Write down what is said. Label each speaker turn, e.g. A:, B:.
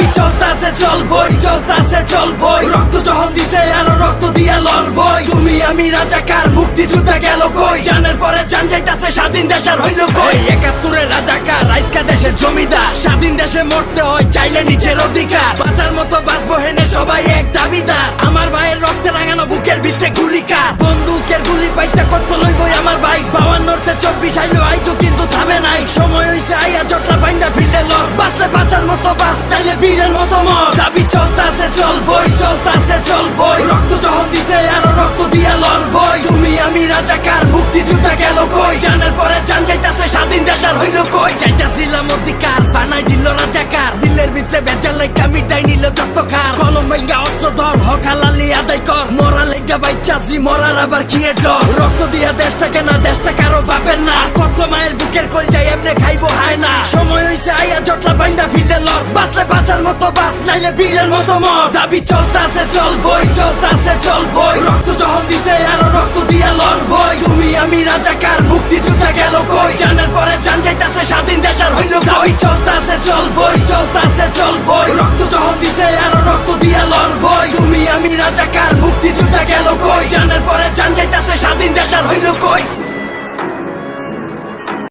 A: দাবি চলতাছে চলবই রক্ত যখন দিছে আরো রক্ত দিয়া লড়বই তুমি আমি রাজাকার মুক্তিযোদ্ধা গেল কই জানের পরে জান যাইতাছে স্বাধীন দেশের হইল কই ৭১-এর রাজাকার আজকা দেশের জমিদার স্বাধীন দেশে মরতে হয় চাইলে নিজের অধিকার বাঁচার মতো বাঁচবো হেনে সবাই এক দাবিদার আমার ভাইয়ের রক্তে রাঙানো বুকের ভিতরে গুলিকার বন্দুকের গুলি পাইতে কত লইবই আমার ভাই ৫২-তে ২৪ আইলো আইজো কিন্তু থামে নাই সময় হইছে আইয়া জটলা বাইন্দা ফিল্ডে লড় বাঁচলে বাঁচার মতো বাঁচ তাইলে বীরের মতো মর দাবি চলতাছে চলবই রক্ত যখন দিছে আরো রক্ত দিয়া লড়বই তুমি আমি রাজাকার মুক্তিযোদ্ধা গেল কই জানের পরে জান যাইতাছে স্বাধীন দেশের হইল কই চাইতাছিলাম অধিকার বানাই দিল রাজাকার দিলের ভিতরে বেজার লেখা মিটাই নিল তত্ত্বকার কলম ভাঙ্গা অস্ত্র ধর হক হালালি আদায় কর মরা লেগা বাইচাছি মরার আবার কি এর ডর রক্ত দিয়া দেশটাকে না দেশটা কারো বাপের না কত মায়ের বুকের কল যাই এমনি খাইবো হায় না সময় হইছে আইয়া জটলা বাইন্দা ফিল্ডে লড় বাঁচলে বাঁচার মতো বাঁচ নাইলে বীরের মতো মর দাবি চলতাছে চলবই রক্ত যখন দিছে আরো রক্ত দিয়া লড়বই তুমি আমি রাজাকার মুক্তিযোদ্ধা গেল কই জানের পরে জান যাইতাছে স্বাধীন দেশের হইল কই চলতাছে চলবই রক্ত যখন দিছে আরো রক্ত দিয়া লড়বই তুমি আমি রাজাকার মুক্তিযোদ্ধা গেল কই জানের পরে জান যাইতাছে স্বাধীন দেশের হইল কই।